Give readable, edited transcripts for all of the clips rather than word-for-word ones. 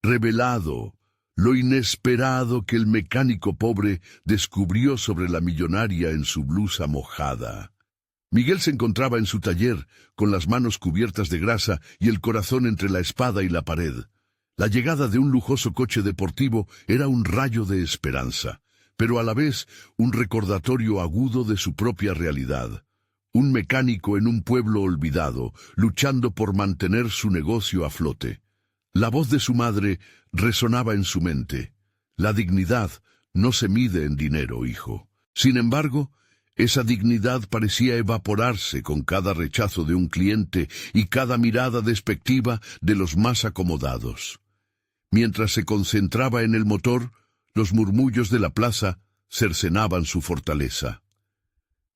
revelado lo inesperado que el mecánico pobre descubrió sobre la millonaria en su blusa mojada. Miguel se encontraba en su taller, con las manos cubiertas de grasa y el corazón entre la espada y la pared. La llegada de un lujoso coche deportivo era un rayo de esperanza, pero a la vez un recordatorio agudo de su propia realidad. Un mecánico en un pueblo olvidado, luchando por mantener su negocio a flote. La voz de su madre resonaba en su mente. La dignidad no se mide en dinero, hijo. Sin embargo, esa dignidad parecía evaporarse con cada rechazo de un cliente y cada mirada despectiva de los más acomodados. Mientras se concentraba en el motor, los murmullos de la plaza cercenaban su fortaleza.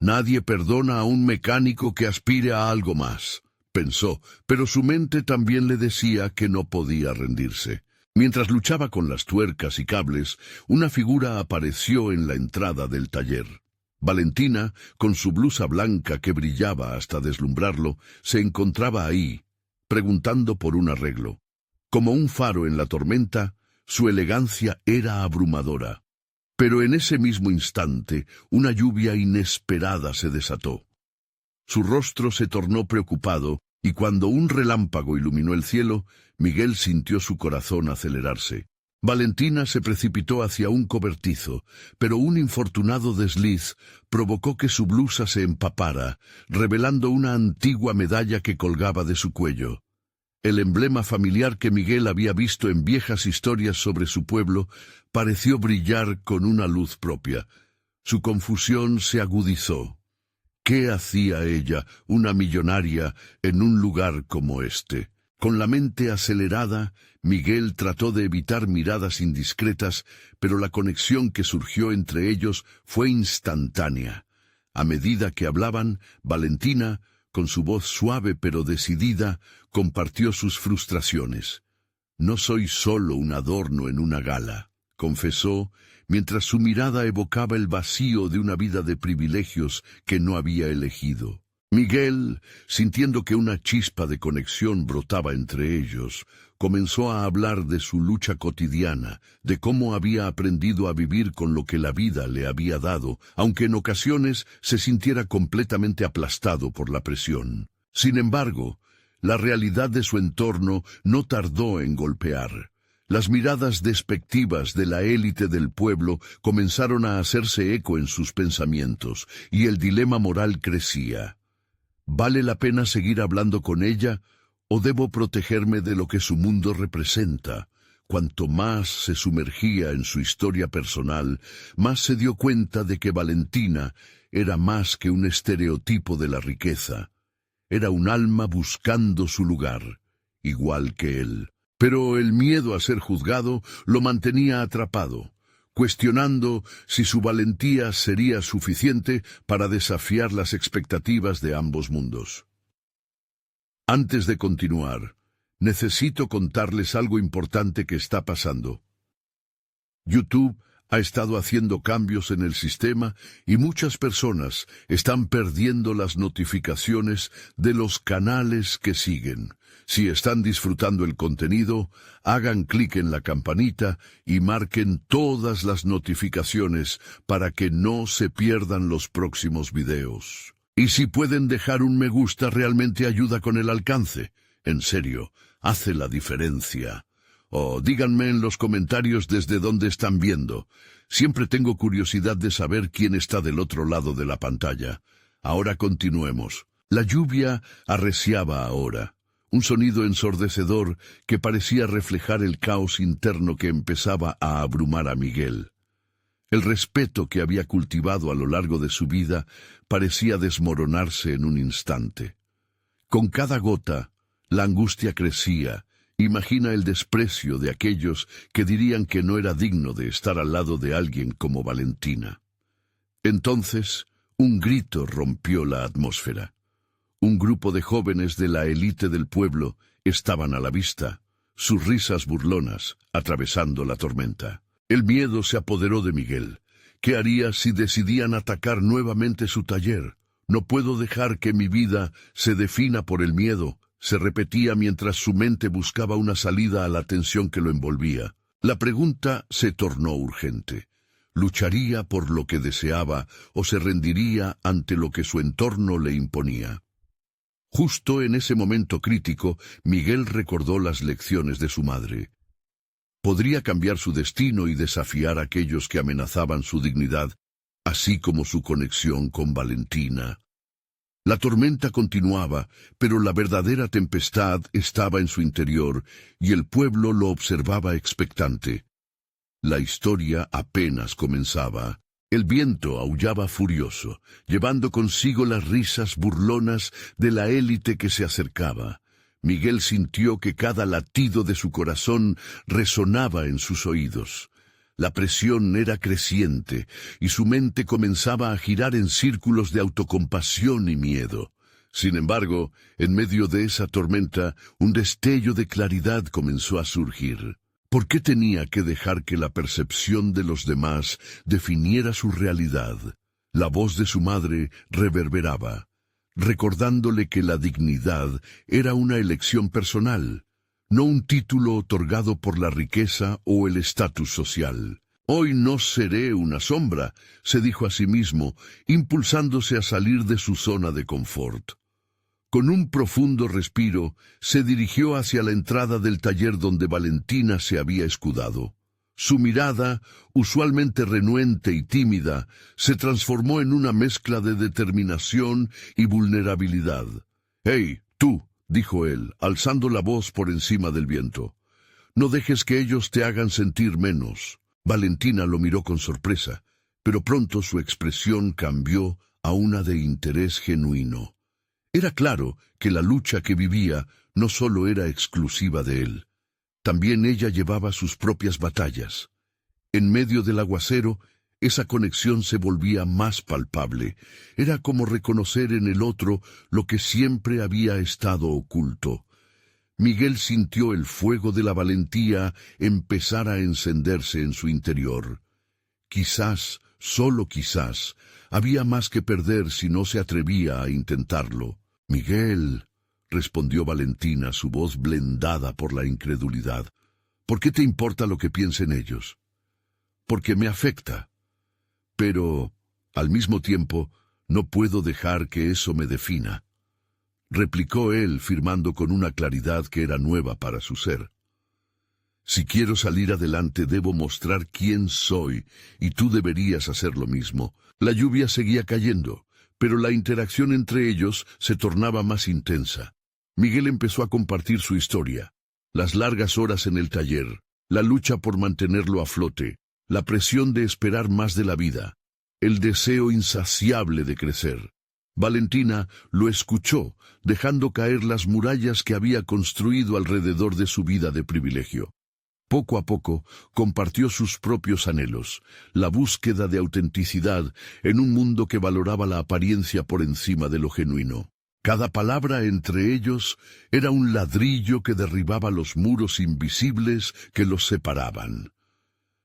Nadie perdona a un mecánico que aspire a algo más, pensó, pero su mente también le decía que no podía rendirse. Mientras luchaba con las tuercas y cables, una figura apareció en la entrada del taller. Valentina, con su blusa blanca que brillaba hasta deslumbrarlo, se encontraba ahí, preguntando por un arreglo. Como un faro en la tormenta, su elegancia era abrumadora. Pero en ese mismo instante, una lluvia inesperada se desató. Su rostro se tornó preocupado, y cuando un relámpago iluminó el cielo, Miguel sintió su corazón acelerarse. Valentina se precipitó hacia un cobertizo, pero un infortunado desliz provocó que su blusa se empapara, revelando una antigua medalla que colgaba de su cuello. El emblema familiar que Miguel había visto en viejas historias sobre su pueblo pareció brillar con una luz propia. Su confusión se agudizó. ¿Qué hacía ella, una millonaria, en un lugar como este? Con la mente acelerada, Miguel trató de evitar miradas indiscretas, pero la conexión que surgió entre ellos fue instantánea. A medida que hablaban, Valentina, con su voz suave pero decidida, compartió sus frustraciones. «No soy solo un adorno en una gala», confesó, mientras su mirada evocaba el vacío de una vida de privilegios que no había elegido. Miguel, sintiendo que una chispa de conexión brotaba entre ellos, comenzó a hablar de su lucha cotidiana, de cómo había aprendido a vivir con lo que la vida le había dado, aunque en ocasiones se sintiera completamente aplastado por la presión. Sin embargo, la realidad de su entorno no tardó en golpear. Las miradas despectivas de la élite del pueblo comenzaron a hacerse eco en sus pensamientos, y el dilema moral crecía. ¿Vale la pena seguir hablando con ella, o debo protegerme de lo que su mundo representa? Cuanto más se sumergía en su historia personal, más se dio cuenta de que Valentina era más que un estereotipo de la riqueza. Era un alma buscando su lugar, igual que él. Pero el miedo a ser juzgado lo mantenía atrapado, cuestionando si su valentía sería suficiente para desafiar las expectativas de ambos mundos. Antes de continuar, necesito contarles algo importante que está pasando. YouTube ha estado haciendo cambios en el sistema y muchas personas están perdiendo las notificaciones de los canales que siguen. Si están disfrutando el contenido, hagan clic en la campanita y marquen todas las notificaciones para que no se pierdan los próximos videos. Y si pueden dejar un me gusta, realmente ayuda con el alcance. En serio, hace la diferencia. O díganme en los comentarios desde dónde están viendo. Siempre tengo curiosidad de saber quién está del otro lado de la pantalla. Ahora continuemos. La lluvia arreciaba ahora. Un sonido ensordecedor que parecía reflejar el caos interno que empezaba a abrumar a Miguel. El respeto que había cultivado a lo largo de su vida parecía desmoronarse en un instante. Con cada gota, la angustia crecía. Imagina el desprecio de aquellos que dirían que no era digno de estar al lado de alguien como Valentina. Entonces, un grito rompió la atmósfera. Un grupo de jóvenes de la élite del pueblo estaban a la vista, sus risas burlonas atravesando la tormenta. El miedo se apoderó de Miguel. ¿Qué haría si decidían atacar nuevamente su taller? No puedo dejar que mi vida se defina por el miedo, Se repetía mientras su mente buscaba una salida a la tensión que lo envolvía. La pregunta se tornó urgente. ¿Lucharía por lo que deseaba o se rendiría ante lo que su entorno le imponía? Justo en ese momento crítico, Miguel recordó las lecciones de su madre. Podría cambiar su destino y desafiar a aquellos que amenazaban su dignidad, así como su conexión con Valentina. La tormenta continuaba, pero la verdadera tempestad estaba en su interior, y el pueblo lo observaba expectante. La historia apenas comenzaba. El viento aullaba furioso, llevando consigo las risas burlonas de la élite que se acercaba. Miguel sintió que cada latido de su corazón resonaba en sus oídos. La presión era creciente, y su mente comenzaba a girar en círculos de autocompasión y miedo. Sin embargo, en medio de esa tormenta, un destello de claridad comenzó a surgir. ¿Por qué tenía que dejar que la percepción de los demás definiera su realidad? La voz de su madre reverberaba, recordándole que la dignidad era una elección personal, no un título otorgado por la riqueza o el estatus social. «Hoy no seré una sombra», se dijo a sí mismo, impulsándose a salir de su zona de confort. Con un profundo respiro, se dirigió hacia la entrada del taller donde Valentina se había escudado. Su mirada, usualmente renuente y tímida, se transformó en una mezcla de determinación y vulnerabilidad. «¡Hey, tú!», dijo él, alzando la voz por encima del viento. «No dejes que ellos te hagan sentir menos». Valentina lo miró con sorpresa, pero pronto su expresión cambió a una de interés genuino. Era claro que la lucha que vivía no solo era exclusiva de él. También ella llevaba sus propias batallas. En medio del aguacero, esa conexión se volvía más palpable. Era como reconocer en el otro lo que siempre había estado oculto. Miguel sintió el fuego de la valentía empezar a encenderse en su interior. Quizás, solo quizás, había más que perder si no se atrevía a intentarlo. «Miguel», respondió Valentina, su voz blendada por la incredulidad, «¿por qué te importa lo que piensen ellos?» «Porque me afecta. Pero, al mismo tiempo, no puedo dejar que eso me defina», replicó él, firmando con una claridad que era nueva para su ser. «Si quiero salir adelante, debo mostrar quién soy, y tú deberías hacer lo mismo». La lluvia seguía cayendo, pero la interacción entre ellos se tornaba más intensa. Miguel empezó a compartir su historia, las largas horas en el taller, la lucha por mantenerlo a flote, la presión de esperar más de la vida, el deseo insaciable de crecer. Valentina lo escuchó, dejando caer las murallas que había construido alrededor de su vida de privilegio. Poco a poco compartió sus propios anhelos, la búsqueda de autenticidad en un mundo que valoraba la apariencia por encima de lo genuino. Cada palabra entre ellos era un ladrillo que derribaba los muros invisibles que los separaban.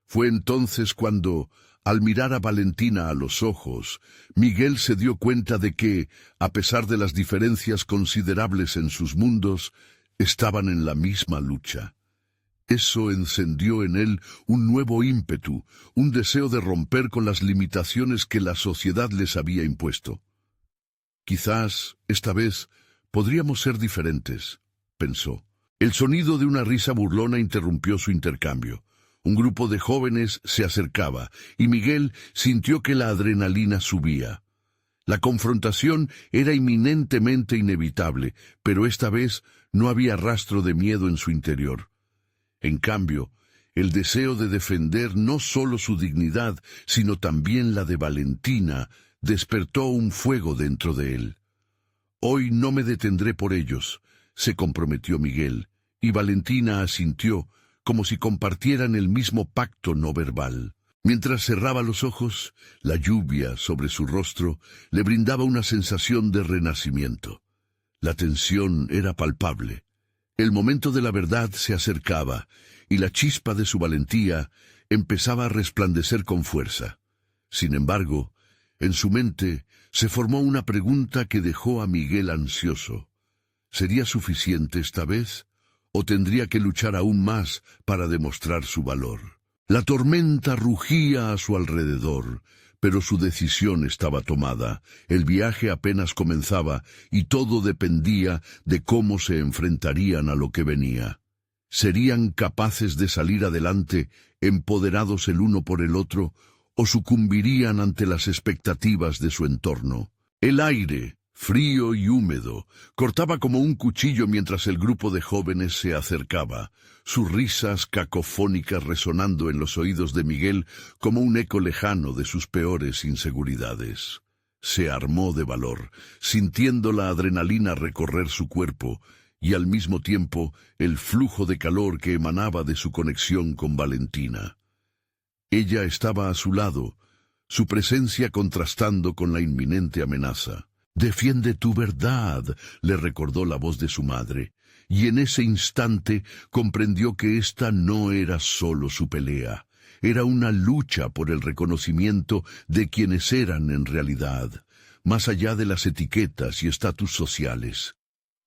Fue entonces cuando, al mirar a Valentina a los ojos, Miguel se dio cuenta de que, a pesar de las diferencias considerables en sus mundos, estaban en la misma lucha. Eso encendió en él un nuevo ímpetu, un deseo de romper con las limitaciones que la sociedad les había impuesto. «Quizás, esta vez, podríamos ser diferentes», pensó. El sonido de una risa burlona interrumpió su intercambio. Un grupo de jóvenes se acercaba, y Miguel sintió que la adrenalina subía. La confrontación era inminentemente inevitable, pero esta vez no había rastro de miedo en su interior. En cambio, el deseo de defender no solo su dignidad, sino también la de Valentina, despertó un fuego dentro de él. «Hoy no me detendré por ellos», se comprometió Miguel, y Valentina asintió, como si compartieran el mismo pacto no verbal. Mientras cerraba los ojos, la lluvia sobre su rostro le brindaba una sensación de renacimiento. La tensión era palpable. El momento de la verdad se acercaba, y la chispa de su valentía empezaba a resplandecer con fuerza. Sin embargo, en su mente se formó una pregunta que dejó a Miguel ansioso. ¿Sería suficiente esta vez? ¿O tendría que luchar aún más para demostrar su valor? La tormenta rugía a su alrededor, pero su decisión estaba tomada. El viaje apenas comenzaba y todo dependía de cómo se enfrentarían a lo que venía. ¿Serían capaces de salir adelante, empoderados el uno por el otro, o sucumbirían ante las expectativas de su entorno? El aire, frío y húmedo, cortaba como un cuchillo mientras el grupo de jóvenes se acercaba, sus risas cacofónicas resonando en los oídos de Miguel como un eco lejano de sus peores inseguridades. Se armó de valor, sintiendo la adrenalina recorrer su cuerpo, y al mismo tiempo el flujo de calor que emanaba de su conexión con Valentina. Ella estaba a su lado, su presencia contrastando con la inminente amenaza. «Defiende tu verdad», le recordó la voz de su madre, y en ese instante comprendió que esta no era solo su pelea, era una lucha por el reconocimiento de quienes eran en realidad, más allá de las etiquetas y estatus sociales.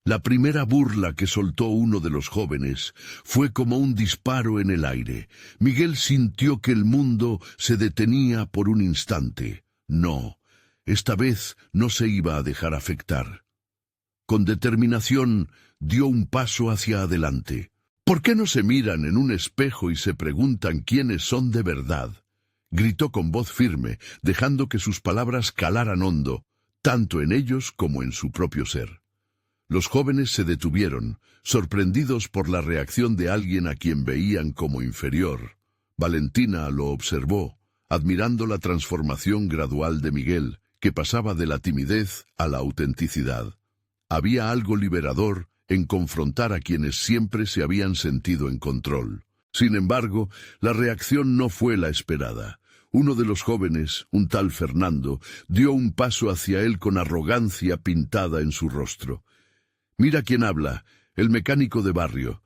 La primera burla que soltó uno de los jóvenes fue como un disparo en el aire. Miguel sintió que el mundo se detenía por un instante. No, esta vez no se iba a dejar afectar. Con determinación dio un paso hacia adelante. ¿Por qué no se miran en un espejo y se preguntan quiénes son de verdad?, gritó con voz firme, dejando que sus palabras calaran hondo, tanto en ellos como en su propio ser. Los jóvenes se detuvieron, sorprendidos por la reacción de alguien a quien veían como inferior. Valentina lo observó, admirando la transformación gradual de Miguel, que pasaba de la timidez a la autenticidad. Había algo liberador en confrontar a quienes siempre se habían sentido en control. Sin embargo, la reacción no fue la esperada. Uno de los jóvenes, un tal Fernando, dio un paso hacia él con arrogancia pintada en su rostro. «Mira quién habla, el mecánico de barrio.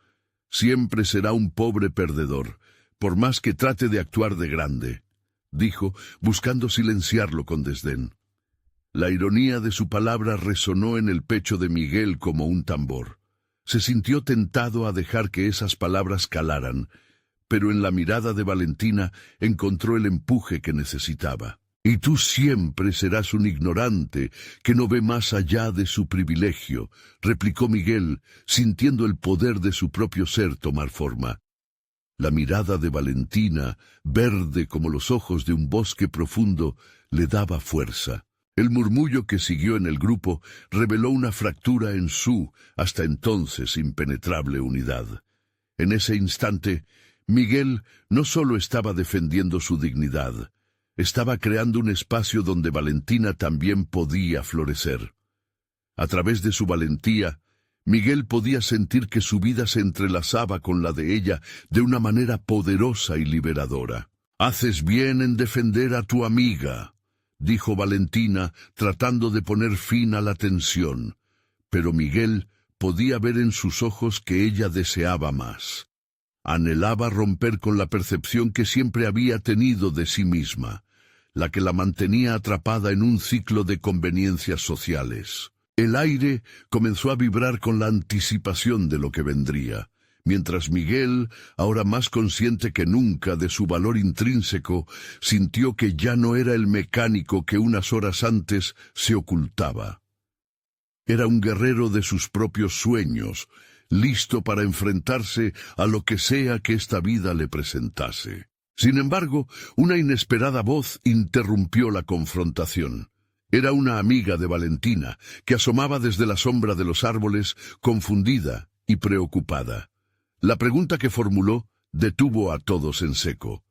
Siempre será un pobre perdedor, por más que trate de actuar de grande», dijo, buscando silenciarlo con desdén. La ironía de su palabra resonó en el pecho de Miguel como un tambor. Se sintió tentado a dejar que esas palabras calaran, pero en la mirada de Valentina encontró el empuje que necesitaba. «Y tú siempre serás un ignorante que no ve más allá de su privilegio», replicó Miguel, sintiendo el poder de su propio ser tomar forma. La mirada de Valentina, verde como los ojos de un bosque profundo, le daba fuerza. El murmullo que siguió en el grupo reveló una fractura en su, hasta entonces, impenetrable unidad. En ese instante, Miguel no solo estaba defendiendo su dignidad, estaba creando un espacio donde Valentina también podía florecer. A través de su valentía, Miguel podía sentir que su vida se entrelazaba con la de ella de una manera poderosa y liberadora. «Haces bien en defender a tu amiga», dijo Valentina, tratando de poner fin a la tensión, pero Miguel podía ver en sus ojos que ella deseaba más. Anhelaba romper con la percepción que siempre había tenido de sí misma, la que la mantenía atrapada en un ciclo de conveniencias sociales. El aire comenzó a vibrar con la anticipación de lo que vendría, mientras Miguel, ahora más consciente que nunca de su valor intrínseco, sintió que ya no era el mecánico que unas horas antes se ocultaba. Era un guerrero de sus propios sueños, listo para enfrentarse a lo que sea que esta vida le presentase. Sin embargo, una inesperada voz interrumpió la confrontación. Era una amiga de Valentina, que asomaba desde la sombra de los árboles, confundida y preocupada. La pregunta que formuló detuvo a todos en seco.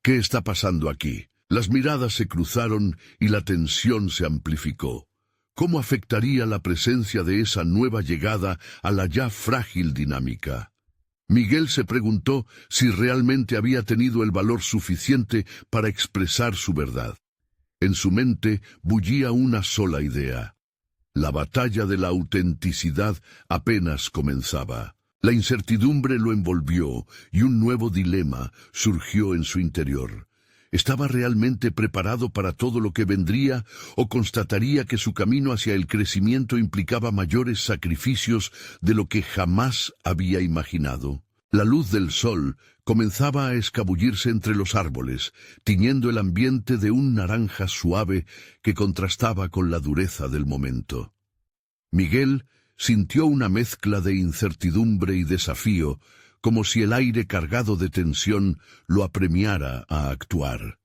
«¿Qué está pasando aquí?». Las miradas se cruzaron y la tensión se amplificó. ¿Cómo afectaría la presencia de esa nueva llegada a la ya frágil dinámica? Miguel se preguntó si realmente había tenido el valor suficiente para expresar su verdad. En su mente bullía una sola idea. La batalla de la autenticidad apenas comenzaba. La incertidumbre lo envolvió y un nuevo dilema surgió en su interior. ¿Estaba realmente preparado para todo lo que vendría o constataría que su camino hacia el crecimiento implicaba mayores sacrificios de lo que jamás había imaginado? La luz del sol comenzaba a escabullirse entre los árboles, tiñendo el ambiente de un naranja suave que contrastaba con la dureza del momento. Miguel sintió una mezcla de incertidumbre y desafío, como si el aire cargado de tensión lo apremiara a actuar.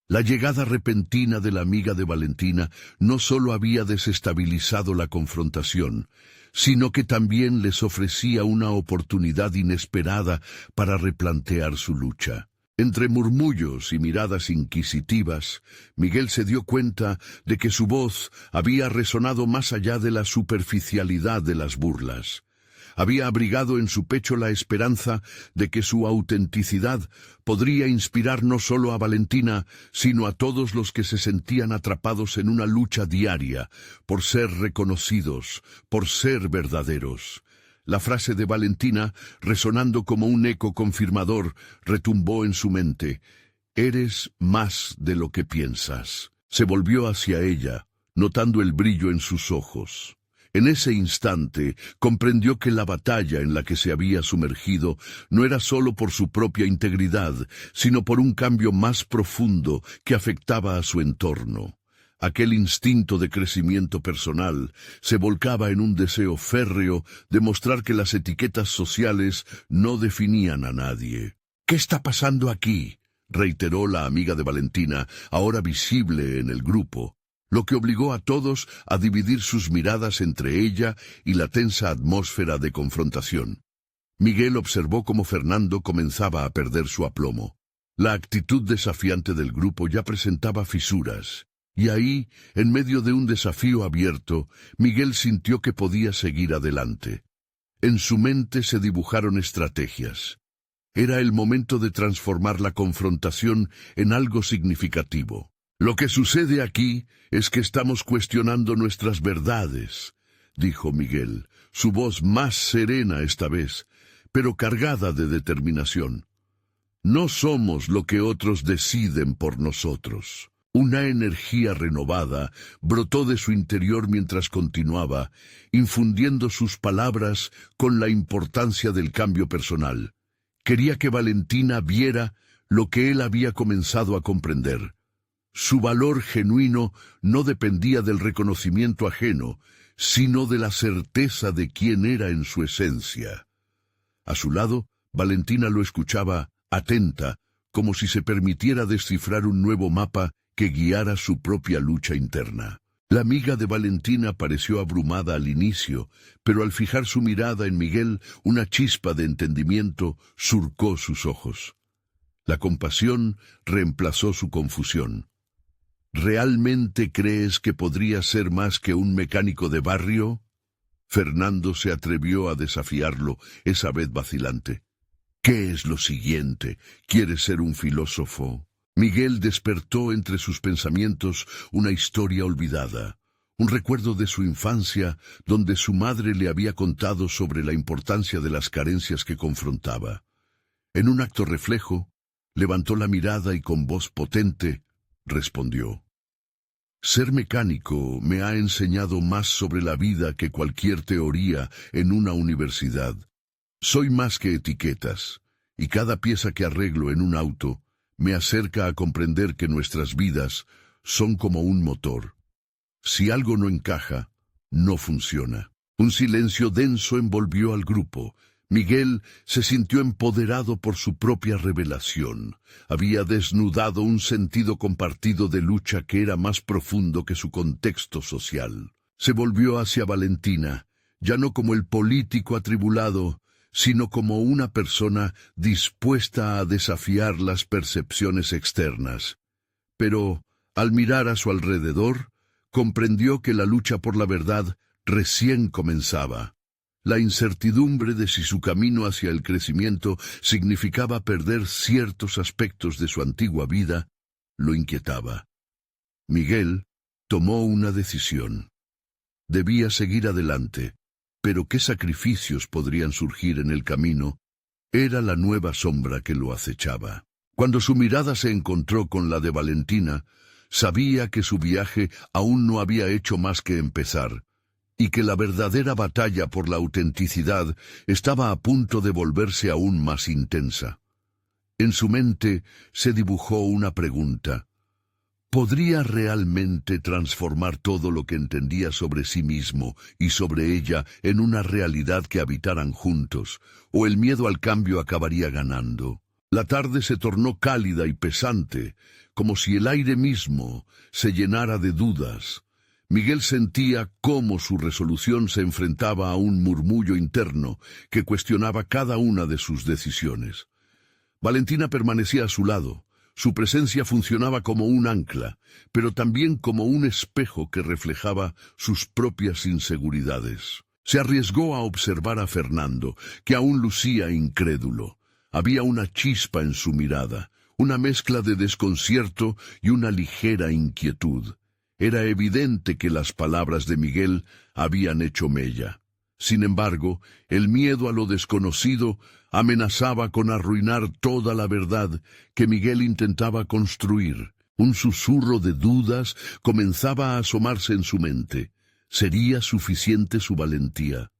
La llegada repentina de la amiga de Valentina no solo había desestabilizado la confrontación, sino que también les ofrecía una oportunidad inesperada para replantear su lucha. Entre murmullos y miradas inquisitivas, Miguel se dio cuenta de que su voz había resonado más allá de la superficialidad de las burlas. Había abrigado en su pecho la esperanza de que su autenticidad podría inspirar no solo a Valentina, sino a todos los que se sentían atrapados en una lucha diaria, por ser reconocidos, por ser verdaderos. La frase de Valentina, resonando como un eco confirmador, retumbó en su mente. «Eres más de lo que piensas». Se volvió hacia ella, notando el brillo en sus ojos. En ese instante, comprendió que la batalla en la que se había sumergido no era solo por su propia integridad, sino por un cambio más profundo que afectaba a su entorno. Aquel instinto de crecimiento personal se volcaba en un deseo férreo de mostrar que las etiquetas sociales no definían a nadie. «¿Qué está pasando aquí?», reiteró la amiga de Valentina, ahora visible en el grupo, lo que obligó a todos a dividir sus miradas entre ella y la tensa atmósfera de confrontación. Miguel observó cómo Fernando comenzaba a perder su aplomo. La actitud desafiante del grupo ya presentaba fisuras. Y ahí, en medio de un desafío abierto, Miguel sintió que podía seguir adelante. En su mente se dibujaron estrategias. Era el momento de transformar la confrontación en algo significativo. «Lo que sucede aquí es que estamos cuestionando nuestras verdades», dijo Miguel, su voz más serena esta vez, pero cargada de determinación. «No somos lo que otros deciden por nosotros». Una energía renovada brotó de su interior mientras continuaba, infundiendo sus palabras con la importancia del cambio personal. Quería que Valentina viera lo que él había comenzado a comprender. Su valor genuino no dependía del reconocimiento ajeno, sino de la certeza de quién era en su esencia. A su lado, Valentina lo escuchaba, atenta, como si se permitiera descifrar un nuevo mapa que guiara su propia lucha interna. La amiga de Valentina pareció abrumada al inicio, pero al fijar su mirada en Miguel, una chispa de entendimiento surcó sus ojos. La compasión reemplazó su confusión. ¿Realmente crees que podría ser más que un mecánico de barrio? Fernando se atrevió a desafiarlo, esa vez vacilante. ¿Qué es lo siguiente? ¿Quieres ser un filósofo? Miguel despertó entre sus pensamientos una historia olvidada, un recuerdo de su infancia donde su madre le había contado sobre la importancia de las carencias que confrontaba. En un acto reflejo, levantó la mirada y con voz potente respondió: «Ser mecánico me ha enseñado más sobre la vida que cualquier teoría en una universidad. Soy más que etiquetas, y cada pieza que arreglo en un auto me acerca a comprender que nuestras vidas son como un motor. Si algo no encaja, no funciona». Un silencio denso envolvió al grupo. Miguel se sintió empoderado por su propia revelación. Había desnudado un sentido compartido de lucha que era más profundo que su contexto social. Se volvió hacia Valentina, ya no como el político atribulado, sino como una persona dispuesta a desafiar las percepciones externas. Pero, al mirar a su alrededor, comprendió que la lucha por la verdad recién comenzaba. La incertidumbre de si su camino hacia el crecimiento significaba perder ciertos aspectos de su antigua vida lo inquietaba. Miguel tomó una decisión. Debía seguir adelante, pero qué sacrificios podrían surgir en el camino era la nueva sombra que lo acechaba. Cuando su mirada se encontró con la de Valentina, sabía que su viaje aún no había hecho más que empezar, y que la verdadera batalla por la autenticidad estaba a punto de volverse aún más intensa. En su mente se dibujó una pregunta. ¿Podría realmente transformar todo lo que entendía sobre sí mismo y sobre ella en una realidad que habitaran juntos, o el miedo al cambio acabaría ganando? La tarde se tornó cálida y pesante, como si el aire mismo se llenara de dudas. Miguel sentía cómo su resolución se enfrentaba a un murmullo interno que cuestionaba cada una de sus decisiones. Valentina permanecía a su lado. Su presencia funcionaba como un ancla, pero también como un espejo que reflejaba sus propias inseguridades. Se arriesgó a observar a Fernando, que aún lucía incrédulo. Había una chispa en su mirada, una mezcla de desconcierto y una ligera inquietud. Era evidente que las palabras de Miguel habían hecho mella. Sin embargo, el miedo a lo desconocido amenazaba con arruinar toda la verdad que Miguel intentaba construir. Un susurro de dudas comenzaba a asomarse en su mente. ¿Sería suficiente su valentía?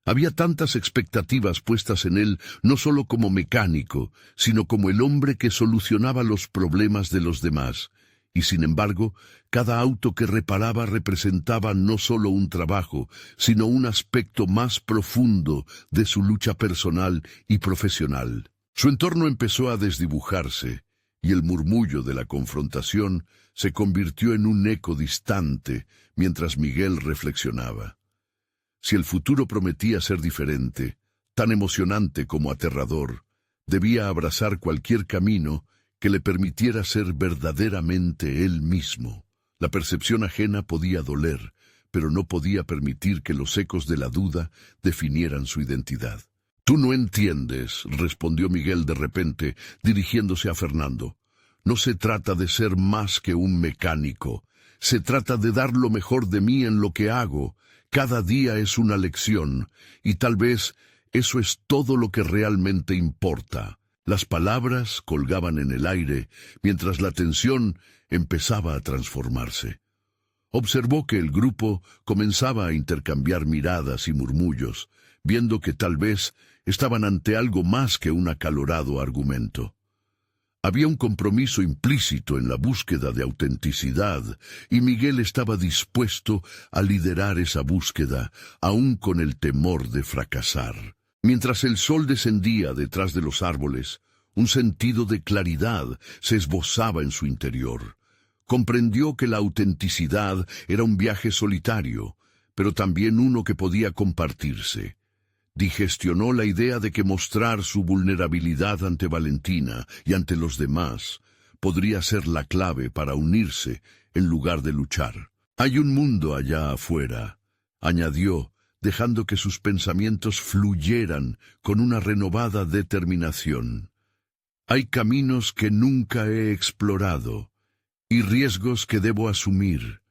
Había tantas expectativas puestas en él, no solo como mecánico, sino como el hombre que solucionaba los problemas de los demás. Y sin embargo, cada auto que reparaba representaba no solo un trabajo, sino un aspecto más profundo de su lucha personal y profesional. Su entorno empezó a desdibujarse, y el murmullo de la confrontación se convirtió en un eco distante mientras Miguel reflexionaba. Si el futuro prometía ser diferente, tan emocionante como aterrador, debía abrazar cualquier camino que le permitiera ser verdaderamente él mismo. La percepción ajena podía doler, pero no podía permitir que los ecos de la duda definieran su identidad. «Tú no entiendes», respondió Miguel de repente, dirigiéndose a Fernando. «No se trata de ser más que un mecánico. Se trata de dar lo mejor de mí en lo que hago. Cada día es una lección, y tal vez eso es todo lo que realmente importa». Las palabras colgaban en el aire, mientras la tensión empezaba a transformarse. Observó que el grupo comenzaba a intercambiar miradas y murmullos, viendo que tal vez estaban ante algo más que un acalorado argumento. Había un compromiso implícito en la búsqueda de autenticidad, y Miguel estaba dispuesto a liderar esa búsqueda, aun con el temor de fracasar. Mientras el sol descendía detrás de los árboles, un sentido de claridad se esbozaba en su interior. Comprendió que la autenticidad era un viaje solitario, pero también uno que podía compartirse. Digestionó la idea de que mostrar su vulnerabilidad ante Valentina y ante los demás podría ser la clave para unirse en lugar de luchar. «Hay un mundo allá afuera», añadió, dejando que sus pensamientos fluyeran con una renovada determinación. «Hay caminos que nunca he explorado y riesgos que debo asumir.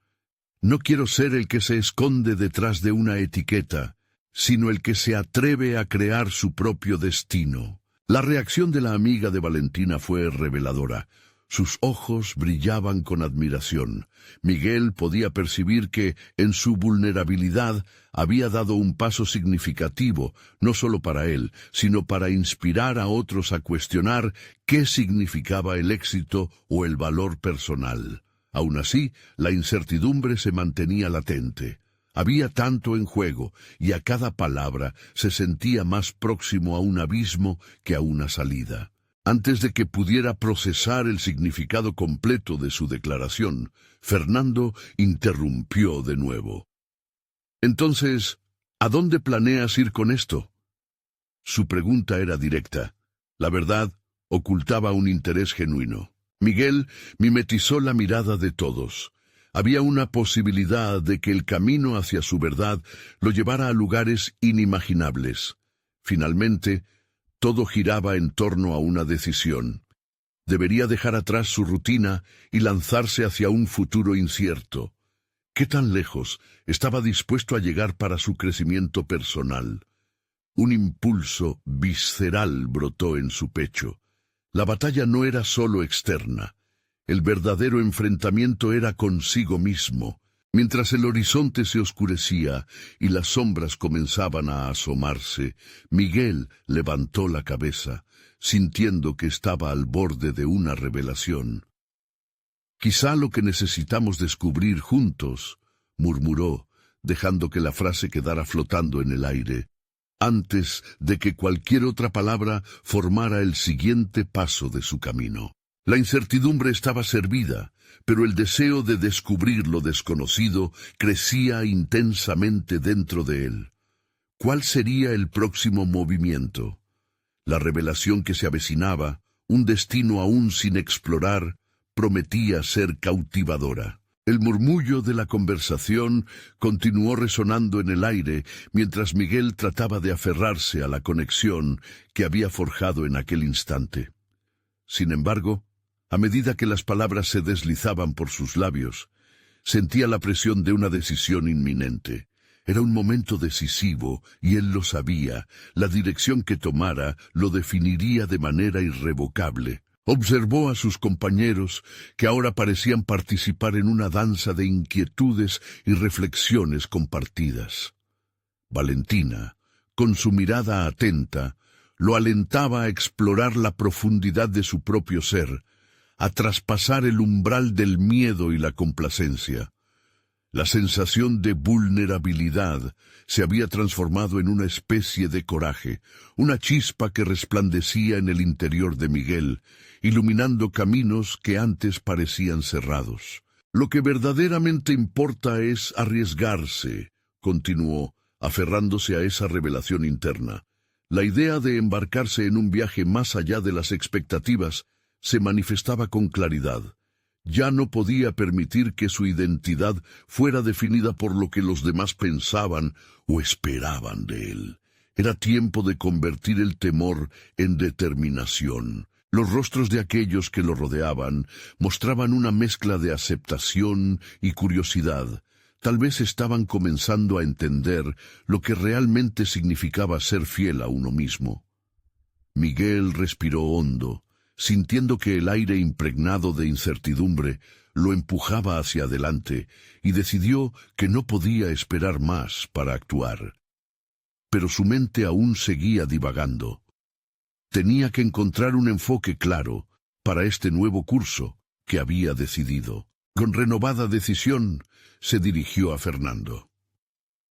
No quiero ser el que se esconde detrás de una etiqueta, sino el que se atreve a crear su propio destino». La reacción de la amiga de Valentina fue reveladora. Sus ojos brillaban con admiración. Miguel podía percibir que, en su vulnerabilidad, había dado un paso significativo, no solo para él, sino para inspirar a otros a cuestionar qué significaba el éxito o el valor personal. Aun así, la incertidumbre se mantenía latente. Había tanto en juego, y a cada palabra se sentía más próximo a un abismo que a una salida. Antes de que pudiera procesar el significado completo de su declaración, Fernando interrumpió de nuevo. «Entonces, ¿a dónde planeas ir con esto?». Su pregunta era directa. La verdad ocultaba un interés genuino. Miguel mimetizó la mirada de todos. Había una posibilidad de que el camino hacia su verdad lo llevara a lugares inimaginables. Finalmente, todo giraba en torno a una decisión. Debería dejar atrás su rutina y lanzarse hacia un futuro incierto. ¿Qué tan lejos estaba dispuesto a llegar para su crecimiento personal? Un impulso visceral brotó en su pecho. La batalla no era solo externa. El verdadero enfrentamiento era consigo mismo. Mientras el horizonte se oscurecía y las sombras comenzaban a asomarse, Miguel levantó la cabeza, sintiendo que estaba al borde de una revelación. «Quizá lo que necesitamos descubrir juntos», murmuró, dejando que la frase quedara flotando en el aire, antes de que cualquier otra palabra formara el siguiente paso de su camino. La incertidumbre estaba servida, pero el deseo de descubrir lo desconocido crecía intensamente dentro de él. ¿Cuál sería el próximo movimiento? La revelación que se avecinaba, un destino aún sin explorar, prometía ser cautivadora. El murmullo de la conversación continuó resonando en el aire mientras Miguel trataba de aferrarse a la conexión que había forjado en aquel instante. Sin embargo, a medida que las palabras se deslizaban por sus labios, sentía la presión de una decisión inminente. Era un momento decisivo, y él lo sabía. La dirección que tomara lo definiría de manera irrevocable. Observó a sus compañeros, que ahora parecían participar en una danza de inquietudes y reflexiones compartidas. Valentina, con su mirada atenta, lo alentaba a explorar la profundidad de su propio ser, a traspasar el umbral del miedo y la complacencia. La sensación de vulnerabilidad se había transformado en una especie de coraje, una chispa que resplandecía en el interior de Miguel, iluminando caminos que antes parecían cerrados. «Lo que verdaderamente importa es arriesgarse», continuó, aferrándose a esa revelación interna. La idea de embarcarse en un viaje más allá de las expectativas se manifestaba con claridad. Ya no podía permitir que su identidad fuera definida por lo que los demás pensaban o esperaban de él. Era tiempo de convertir el temor en determinación. Los rostros de aquellos que lo rodeaban mostraban una mezcla de aceptación y curiosidad. Tal vez estaban comenzando a entender lo que realmente significaba ser fiel a uno mismo. Miguel respiró hondo, sintiendo que el aire impregnado de incertidumbre lo empujaba hacia adelante, y decidió que no podía esperar más para actuar. Pero su mente aún seguía divagando. Tenía que encontrar un enfoque claro para este nuevo curso que había decidido. Con renovada decisión, se dirigió a Fernando.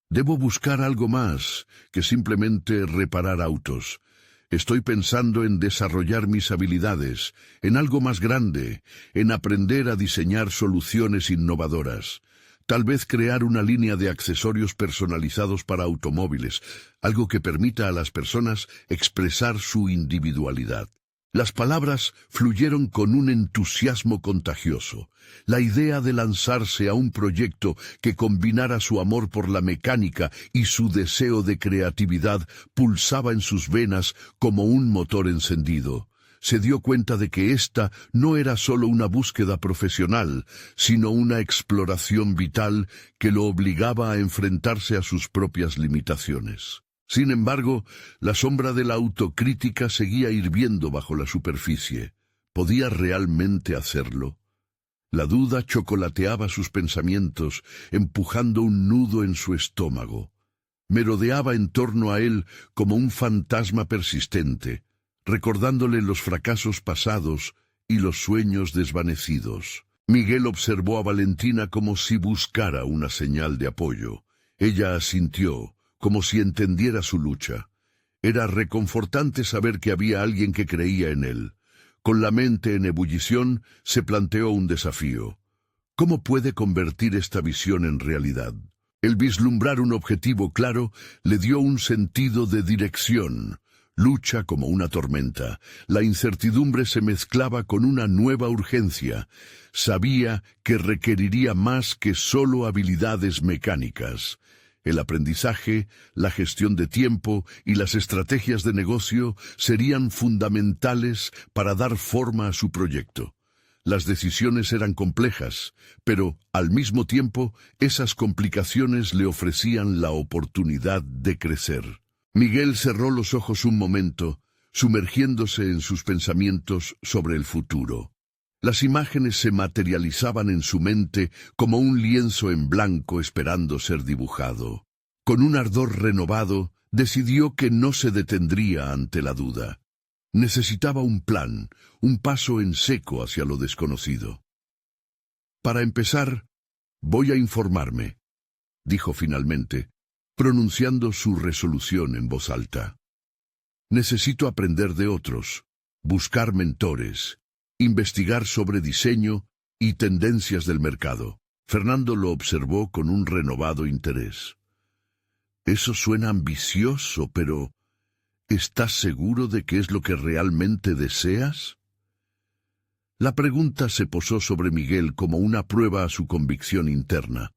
«Debo buscar algo más que simplemente reparar autos. Estoy pensando en desarrollar mis habilidades, en algo más grande, en aprender a diseñar soluciones innovadoras. Tal vez crear una línea de accesorios personalizados para automóviles, algo que permita a las personas expresar su individualidad». Las palabras fluyeron con un entusiasmo contagioso. La idea de lanzarse a un proyecto que combinara su amor por la mecánica y su deseo de creatividad pulsaba en sus venas como un motor encendido. Se dio cuenta de que esta no era solo una búsqueda profesional, sino una exploración vital que lo obligaba a enfrentarse a sus propias limitaciones. Sin embargo, la sombra de la autocrítica seguía hirviendo bajo la superficie. ¿Podía realmente hacerlo? La duda chocolateaba sus pensamientos, empujando un nudo en su estómago. Merodeaba en torno a él como un fantasma persistente, recordándole los fracasos pasados y los sueños desvanecidos. Miguel observó a Valentina como si buscara una señal de apoyo. Ella asintió, como si entendiera su lucha. Era reconfortante saber que había alguien que creía en él. Con la mente en ebullición, se planteó un desafío. ¿Cómo puede convertir esta visión en realidad? El vislumbrar un objetivo claro le dio un sentido de dirección. Lucha como una tormenta. La incertidumbre se mezclaba con una nueva urgencia. Sabía que requeriría más que solo habilidades mecánicas. El aprendizaje, la gestión de tiempo y las estrategias de negocio serían fundamentales para dar forma a su proyecto. Las decisiones eran complejas, pero, al mismo tiempo, esas complicaciones le ofrecían la oportunidad de crecer. Miguel cerró los ojos un momento, sumergiéndose en sus pensamientos sobre el futuro. Las imágenes se materializaban en su mente como un lienzo en blanco esperando ser dibujado. Con un ardor renovado, decidió que no se detendría ante la duda. Necesitaba un plan, un paso en seco hacia lo desconocido. Para empezar, voy a informarme, dijo finalmente, pronunciando su resolución en voz alta. Necesito aprender de otros, buscar mentores, investigar sobre diseño y tendencias del mercado. Fernando lo observó con un renovado interés. Eso suena ambicioso, pero ¿estás seguro de que es lo que realmente deseas? La pregunta se posó sobre Miguel como una prueba a su convicción interna.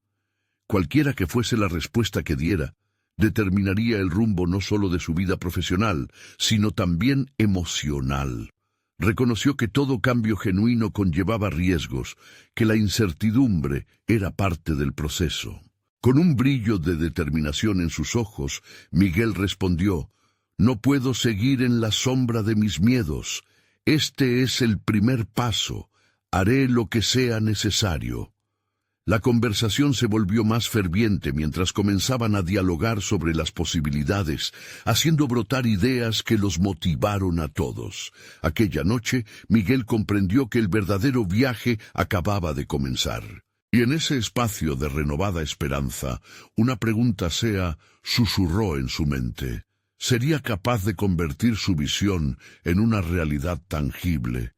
Cualquiera que fuese la respuesta que diera, determinaría el rumbo no solo de su vida profesional, sino también emocional. Reconoció que todo cambio genuino conllevaba riesgos, que la incertidumbre era parte del proceso. Con un brillo de determinación en sus ojos, Miguel respondió: «No puedo seguir en la sombra de mis miedos. Este es el primer paso. Haré lo que sea necesario». La conversación se volvió más ferviente mientras comenzaban a dialogar sobre las posibilidades, haciendo brotar ideas que los motivaron a todos. Aquella noche, Miguel comprendió que el verdadero viaje acababa de comenzar. Y en ese espacio de renovada esperanza, una pregunta susurró en su mente. ¿Sería capaz de convertir su visión en una realidad tangible?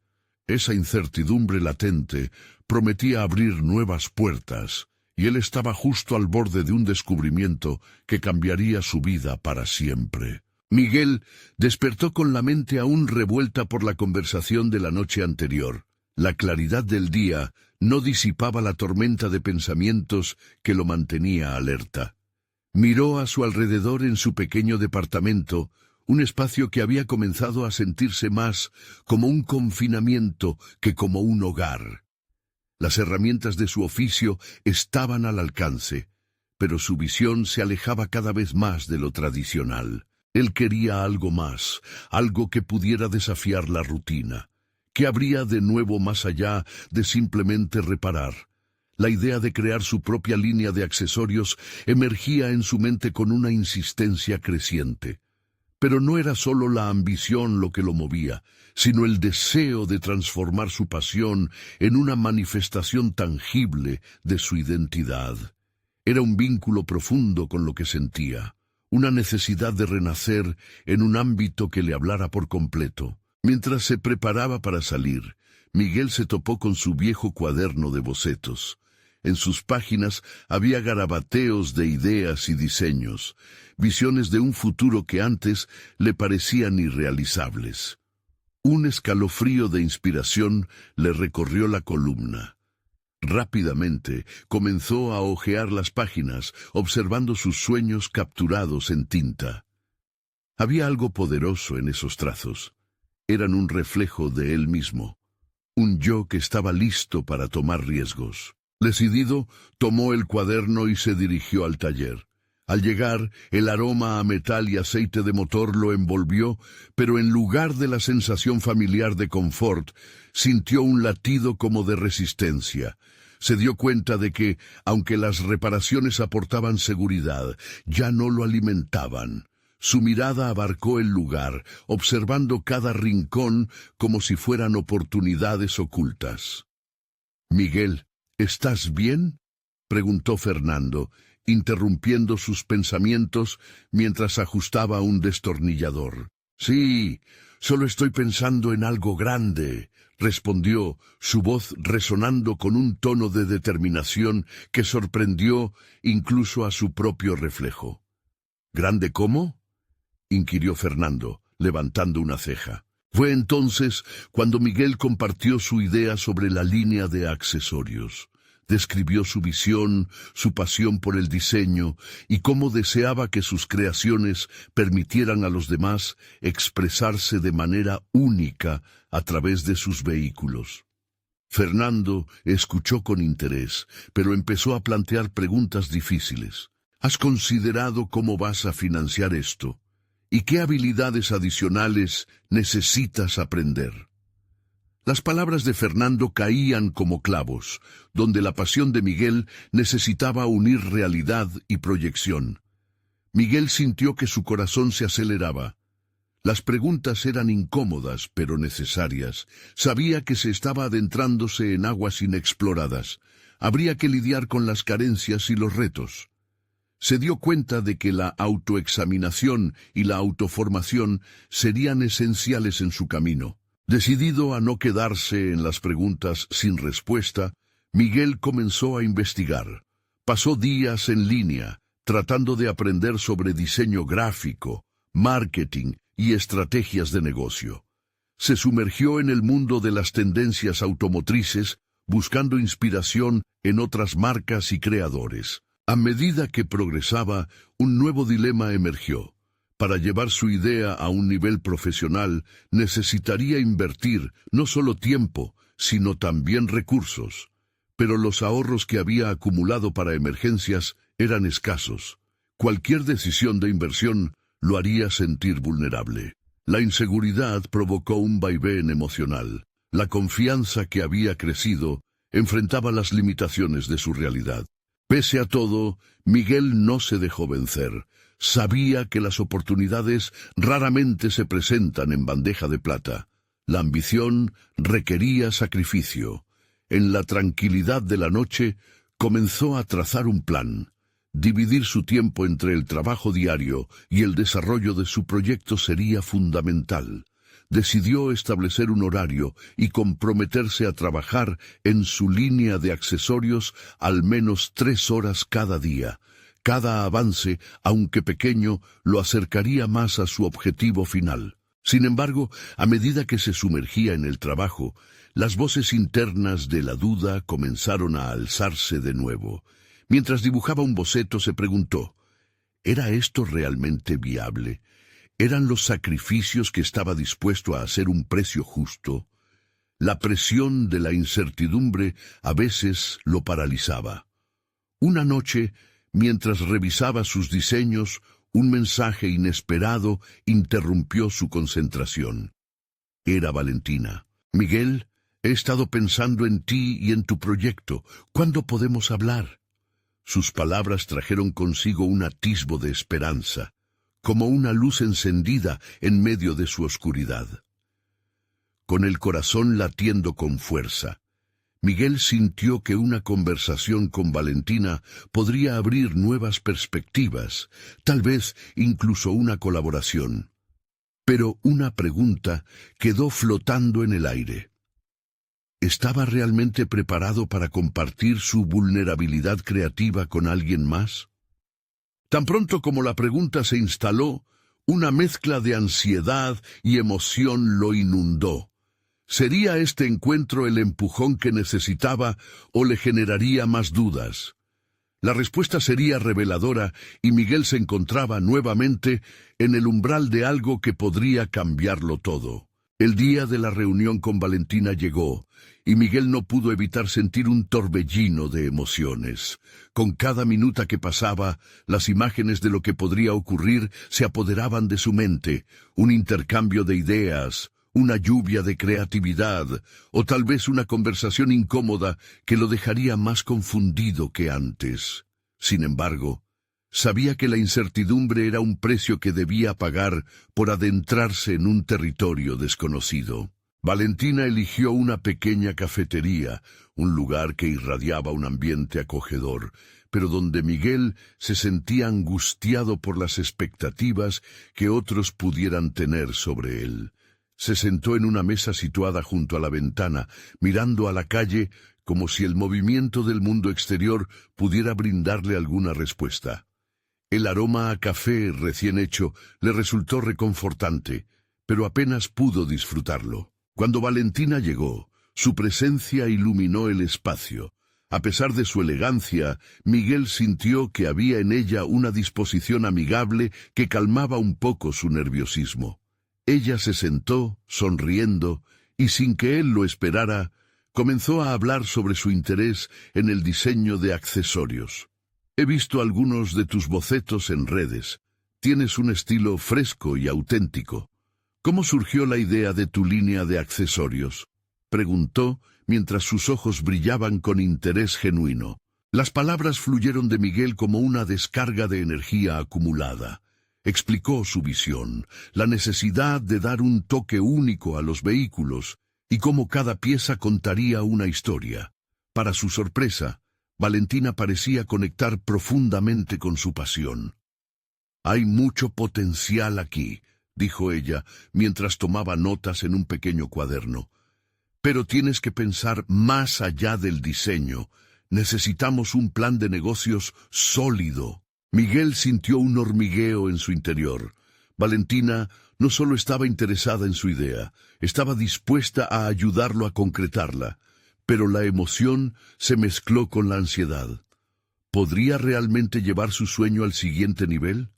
Esa incertidumbre latente prometía abrir nuevas puertas, y él estaba justo al borde de un descubrimiento que cambiaría su vida para siempre. Miguel despertó con la mente aún revuelta por la conversación de la noche anterior. La claridad del día no disipaba la tormenta de pensamientos que lo mantenía alerta. Miró a su alrededor en su pequeño departamento, un espacio que había comenzado a sentirse más como un confinamiento que como un hogar. Las herramientas de su oficio estaban al alcance, pero su visión se alejaba cada vez más de lo tradicional. Él quería algo más, algo que pudiera desafiar la rutina. ¿Qué habría de nuevo más allá de simplemente reparar? La idea de crear su propia línea de accesorios emergía en su mente con una insistencia creciente. Pero no era solo la ambición lo que lo movía, sino el deseo de transformar su pasión en una manifestación tangible de su identidad. Era un vínculo profundo con lo que sentía, una necesidad de renacer en un ámbito que le hablara por completo. Mientras se preparaba para salir, Miguel se topó con su viejo cuaderno de bocetos. En sus páginas había garabateos de ideas y diseños, visiones de un futuro que antes le parecían irrealizables. Un escalofrío de inspiración le recorrió la columna. Rápidamente comenzó a hojear las páginas, observando sus sueños capturados en tinta. Había algo poderoso en esos trazos. Eran un reflejo de él mismo, un yo que estaba listo para tomar riesgos. Decidido, tomó el cuaderno y se dirigió al taller. Al llegar, el aroma a metal y aceite de motor lo envolvió, pero en lugar de la sensación familiar de confort, sintió un latido como de resistencia. Se dio cuenta de que, aunque las reparaciones aportaban seguridad, ya no lo alimentaban. Su mirada abarcó el lugar, observando cada rincón como si fueran oportunidades ocultas. «Miguel, ¿estás bien?», preguntó Fernando, interrumpiendo sus pensamientos mientras ajustaba un destornillador. «Sí, solo estoy pensando en algo grande», respondió, su voz resonando con un tono de determinación que sorprendió incluso a su propio reflejo. «¿Grande cómo?», inquirió Fernando, levantando una ceja. Fue entonces cuando Miguel compartió su idea sobre la línea de accesorios. Describió su visión, su pasión por el diseño y cómo deseaba que sus creaciones permitieran a los demás expresarse de manera única a través de sus vehículos. Fernando escuchó con interés, pero empezó a plantear preguntas difíciles. «¿Has considerado cómo vas a financiar esto? ¿Y qué habilidades adicionales necesitas aprender? Las palabras de Fernando caían como clavos, donde la pasión de Miguel necesitaba unir realidad y proyección. Miguel sintió que su corazón se aceleraba. Las preguntas eran incómodas, pero necesarias. Sabía que se estaba adentrándose en aguas inexploradas. Habría que lidiar con las carencias y los retos. Se dio cuenta de que la autoexaminación y la autoformación serían esenciales en su camino. Decidido a no quedarse en las preguntas sin respuesta, Miguel comenzó a investigar. Pasó días en línea, tratando de aprender sobre diseño gráfico, marketing y estrategias de negocio. Se sumergió en el mundo de las tendencias automotrices, buscando inspiración en otras marcas y creadores. A medida que progresaba, un nuevo dilema emergió. Para llevar su idea a un nivel profesional, necesitaría invertir no solo tiempo, sino también recursos. Pero los ahorros que había acumulado para emergencias eran escasos. Cualquier decisión de inversión lo haría sentir vulnerable. La inseguridad provocó un vaivén emocional. La confianza que había crecido enfrentaba las limitaciones de su realidad. Pese a todo, Miguel no se dejó vencer. Sabía que las oportunidades raramente se presentan en bandeja de plata. La ambición requería sacrificio. En la tranquilidad de la noche, comenzó a trazar un plan. Dividir su tiempo entre el trabajo diario y el desarrollo de su proyecto sería fundamental. Decidió establecer un horario y comprometerse a trabajar en su línea de accesorios al menos 3 horas cada día. Cada avance, aunque pequeño, lo acercaría más a su objetivo final. Sin embargo, a medida que se sumergía en el trabajo, las voces internas de la duda comenzaron a alzarse de nuevo. Mientras dibujaba un boceto, se preguntó, ¿era esto realmente viable? ¿Eran los sacrificios que estaba dispuesto a hacer un precio justo? La presión de la incertidumbre a veces lo paralizaba. Una noche, mientras revisaba sus diseños, un mensaje inesperado interrumpió su concentración. Era Valentina. «Miguel, he estado pensando en ti y en tu proyecto. ¿Cuándo podemos hablar?» Sus palabras trajeron consigo un atisbo de esperanza, como una luz encendida en medio de su oscuridad. Con el corazón latiendo con fuerza, Miguel sintió que una conversación con Valentina podría abrir nuevas perspectivas, tal vez incluso una colaboración. Pero una pregunta quedó flotando en el aire. ¿Estaba realmente preparado para compartir su vulnerabilidad creativa con alguien más? Tan pronto como la pregunta se instaló, una mezcla de ansiedad y emoción lo inundó. ¿Sería este encuentro el empujón que necesitaba o le generaría más dudas? La respuesta sería reveladora y Miguel se encontraba nuevamente en el umbral de algo que podría cambiarlo todo. El día de la reunión con Valentina llegó, y Miguel no pudo evitar sentir un torbellino de emociones. Con cada minuta que pasaba, las imágenes de lo que podría ocurrir se apoderaban de su mente, un intercambio de ideas, una lluvia de creatividad, o tal vez una conversación incómoda que lo dejaría más confundido que antes. Sin embargo, sabía que la incertidumbre era un precio que debía pagar por adentrarse en un territorio desconocido. Valentina eligió una pequeña cafetería, un lugar que irradiaba un ambiente acogedor, pero donde Miguel se sentía angustiado por las expectativas que otros pudieran tener sobre él. Se sentó en una mesa situada junto a la ventana, mirando a la calle como si el movimiento del mundo exterior pudiera brindarle alguna respuesta. El aroma a café recién hecho le resultó reconfortante, pero apenas pudo disfrutarlo. Cuando Valentina llegó, su presencia iluminó el espacio. A pesar de su elegancia, Miguel sintió que había en ella una disposición amigable que calmaba un poco su nerviosismo. Ella se sentó, sonriendo, y sin que él lo esperara, comenzó a hablar sobre su interés en el diseño de accesorios. «He visto algunos de tus bocetos en redes. tienes un estilo fresco y auténtico. ¿Cómo surgió la idea de tu línea de accesorios?, preguntó mientras sus ojos brillaban con interés genuino. Las palabras fluyeron de Miguel como una descarga de energía acumulada. Explicó su visión, la necesidad de dar un toque único a los vehículos y cómo cada pieza contaría una historia. Para su sorpresa, Valentina parecía conectar profundamente con su pasión. «Hay mucho potencial aquí», dijo ella, mientras tomaba notas en un pequeño cuaderno. «Pero tienes que pensar más allá del diseño. Necesitamos un plan de negocios sólido». Miguel sintió un hormigueo en su interior. Valentina no solo estaba interesada en su idea, estaba dispuesta a ayudarlo a concretarla, pero la emoción se mezcló con la ansiedad. ¿Podría realmente llevar su sueño al siguiente nivel?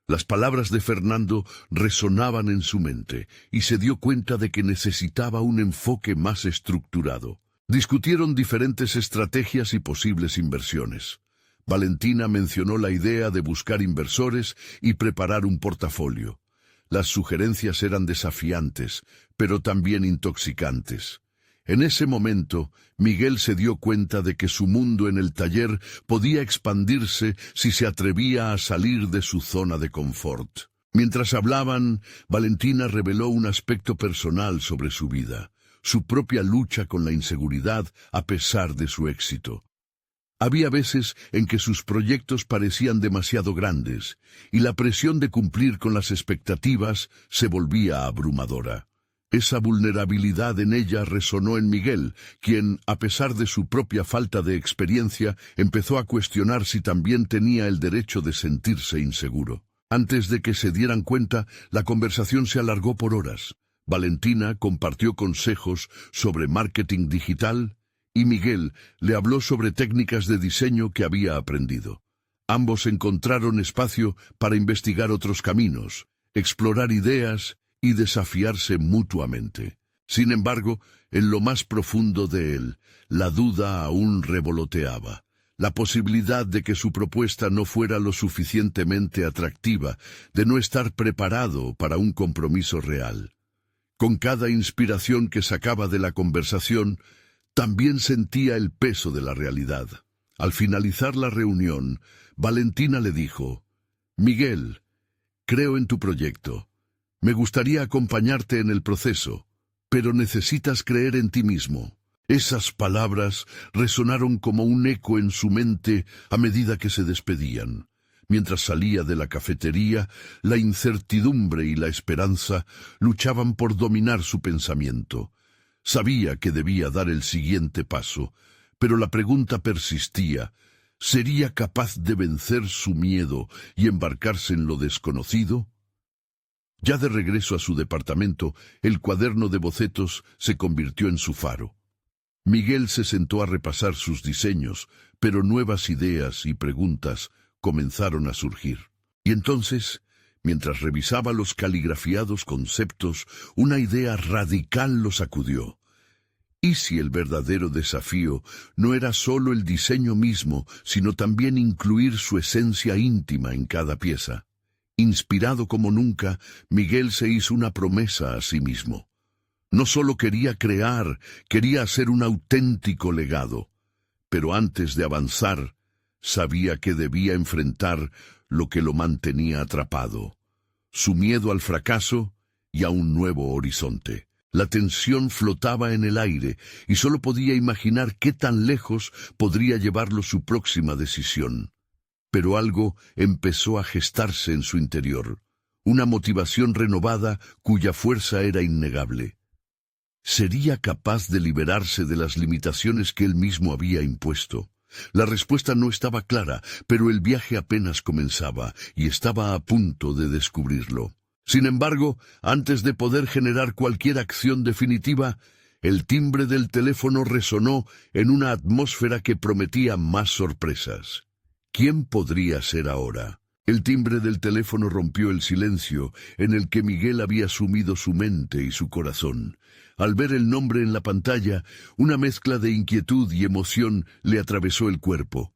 Las palabras de Fernando resonaban en su mente y se dio cuenta de que necesitaba un enfoque más estructurado. Discutieron diferentes estrategias y posibles inversiones. Valentina mencionó la idea de buscar inversores y preparar un portafolio. Las sugerencias eran desafiantes, pero también intoxicantes. En ese momento, Miguel se dio cuenta de que su mundo en el taller podía expandirse si se atrevía a salir de su zona de confort. Mientras hablaban, Valentina reveló un aspecto personal sobre su vida, su propia lucha con la inseguridad a pesar de su éxito. Había veces en que sus proyectos parecían demasiado grandes, y la presión de cumplir con las expectativas se volvía abrumadora. Esa vulnerabilidad en ella resonó en Miguel, quien, a pesar de su propia falta de experiencia, empezó a cuestionar si también tenía el derecho de sentirse inseguro. Antes de que se dieran cuenta, la conversación se alargó por horas. Valentina compartió consejos sobre marketing digital, y Miguel le habló sobre técnicas de diseño que había aprendido. Ambos encontraron espacio para investigar otros caminos, explorar ideas y desafiarse mutuamente. Sin embargo, en lo más profundo de él, la duda aún revoloteaba. La posibilidad de que su propuesta no fuera lo suficientemente atractiva, de no estar preparado para un compromiso real. Con cada inspiración que sacaba de la conversación, también sentía el peso de la realidad. Al finalizar la reunión, Valentina le dijo: «Miguel, creo en tu proyecto. Me gustaría acompañarte en el proceso, pero necesitas creer en ti mismo». Esas palabras resonaron como un eco en su mente a medida que se despedían. Mientras salía de la cafetería, la incertidumbre y la esperanza luchaban por dominar su pensamiento. Sabía que debía dar el siguiente paso, pero la pregunta persistía: ¿sería capaz de vencer su miedo y embarcarse en lo desconocido? Ya de regreso a su departamento, el cuaderno de bocetos se convirtió en su faro. Miguel se sentó a repasar sus diseños, pero nuevas ideas y preguntas comenzaron a surgir. Y entonces, mientras revisaba los caligrafiados conceptos, una idea radical lo sacudió. ¿Y si el verdadero desafío no era solo el diseño mismo, sino también incluir su esencia íntima en cada pieza? Inspirado como nunca, Miguel se hizo una promesa a sí mismo. No solo quería crear, quería hacer un auténtico legado. Pero antes de avanzar, sabía que debía enfrentar lo que lo mantenía atrapado: su miedo al fracaso y a un nuevo horizonte. La tensión flotaba en el aire y solo podía imaginar qué tan lejos podría llevarlo su próxima decisión. Pero algo empezó a gestarse en su interior, una motivación renovada cuya fuerza era innegable. ¿Sería capaz de liberarse de las limitaciones que él mismo había impuesto? La respuesta no estaba clara, pero el viaje apenas comenzaba y estaba a punto de descubrirlo. Sin embargo, antes de poder generar cualquier acción definitiva, el timbre del teléfono resonó en una atmósfera que prometía más sorpresas. ¿Quién podría ser ahora? El timbre del teléfono rompió el silencio en el que Miguel había sumido su mente y su corazón. Al ver el nombre en la pantalla, una mezcla de inquietud y emoción le atravesó el cuerpo.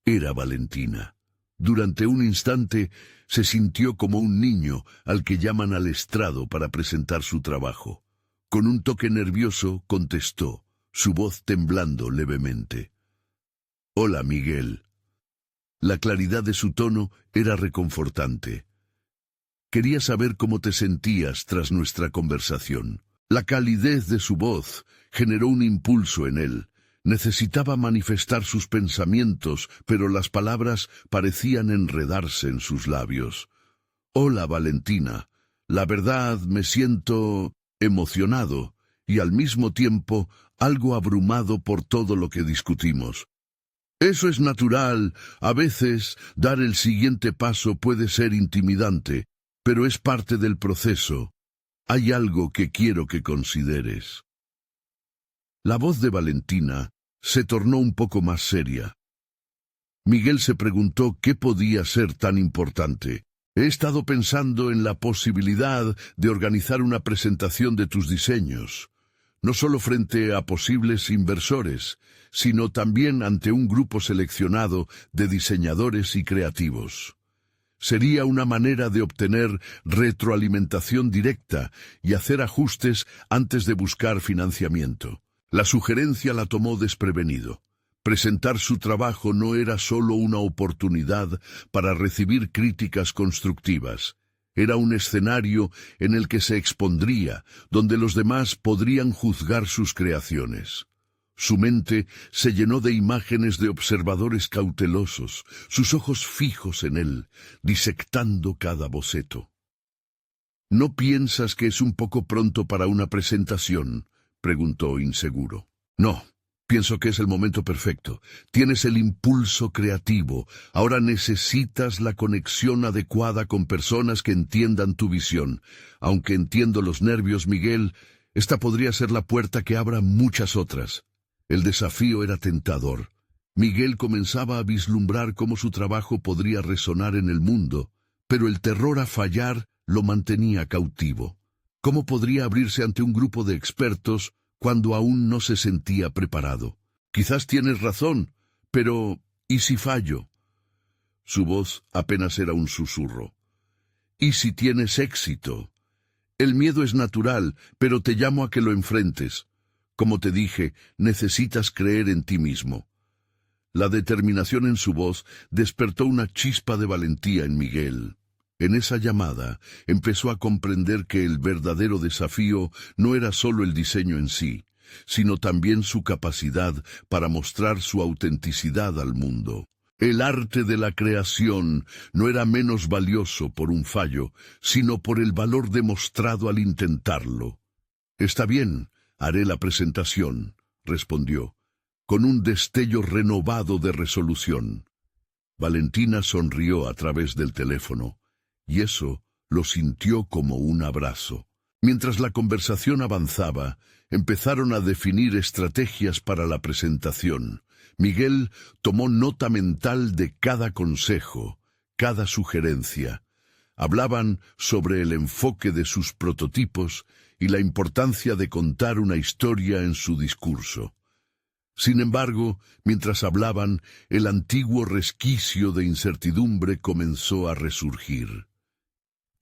Era Valentina. Durante un instante, Se sintió como un niño al que llaman al estrado para presentar su trabajo. Con un toque nervioso contestó, su voz temblando levemente. «Hola, Miguel». La claridad de su tono era reconfortante. Quería saber cómo te sentías tras nuestra conversación. La calidez de su voz generó un impulso en él. Necesitaba manifestar sus pensamientos, pero las palabras parecían enredarse en sus labios. «Hola, Valentina. La verdad, me siento emocionado y al mismo tiempo algo abrumado por todo lo que discutimos. Eso es natural. A veces dar el siguiente paso puede ser intimidante, pero es parte del proceso. Hay algo que quiero que consideres». La voz de Valentina se tornó un poco más seria. Miguel se preguntó qué podía ser tan importante. «He estado pensando en la posibilidad de organizar una presentación de tus diseños, no solo frente a posibles inversores, sino también ante un grupo seleccionado de diseñadores y creativos. Sería una manera de obtener retroalimentación directa y hacer ajustes antes de buscar financiamiento». La sugerencia la tomó desprevenido. Presentar su trabajo no era solo una oportunidad para recibir críticas constructivas. Era un escenario en el que se expondría, donde los demás podrían juzgar sus creaciones. Su mente se llenó de imágenes de observadores cautelosos, sus ojos fijos en él, disectando cada boceto. «¿No piensas que es un poco pronto para una presentación?», preguntó inseguro. «No, pienso que es el momento perfecto. Tienes el impulso creativo. Ahora necesitas la conexión adecuada con personas que entiendan tu visión. Aunque entiendo los nervios, Miguel, esta podría ser la puerta que abra muchas otras». El desafío era tentador. Miguel comenzaba a vislumbrar cómo su trabajo podría resonar en el mundo, pero el terror a fallar lo mantenía cautivo. ¿Cómo podría abrirse ante un grupo de expertos cuando aún no se sentía preparado? «Quizás tienes razón, pero ¿y si fallo?». Su voz apenas era un susurro. «¿Y si tienes éxito? El miedo es natural, pero te llamo a que lo enfrentes. Como te dije, necesitas creer en ti mismo». La determinación en su voz despertó una chispa de valentía en Miguel. En esa llamada empezó a comprender que el verdadero desafío no era solo el diseño en sí, sino también su capacidad para mostrar su autenticidad al mundo. El arte de la creación no era menos valioso por un fallo, sino por el valor demostrado al intentarlo. «Está bien, haré la presentación», respondió, con un destello renovado de resolución. Valentina sonrió a través del teléfono, y eso lo sintió como un abrazo. Mientras la conversación avanzaba, empezaron a definir estrategias para la presentación. Miguel tomó nota mental de cada consejo, cada sugerencia. Hablaban sobre el enfoque de sus prototipos y la importancia de contar una historia en su discurso. Sin embargo, mientras hablaban, el antiguo resquicio de incertidumbre comenzó a resurgir.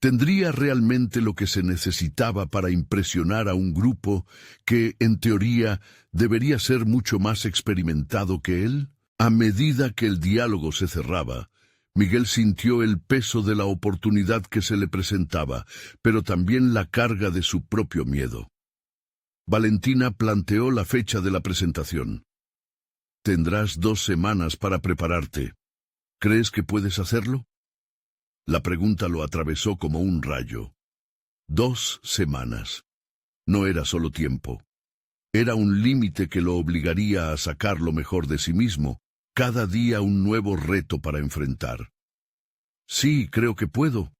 ¿Tendría realmente lo que se necesitaba para impresionar a un grupo que, en teoría, debería ser mucho más experimentado que él? A medida que el diálogo se cerraba, Miguel sintió el peso de la oportunidad que se le presentaba, pero también la carga de su propio miedo. Valentina planteó la fecha de la presentación. «Tendrás 2 semanas para prepararte. ¿Crees que puedes hacerlo?». La pregunta lo atravesó como un rayo. 2 semanas. No era solo tiempo. Era un límite que lo obligaría a sacar lo mejor de sí mismo, cada día un nuevo reto para enfrentar. «Sí, creo que puedo»,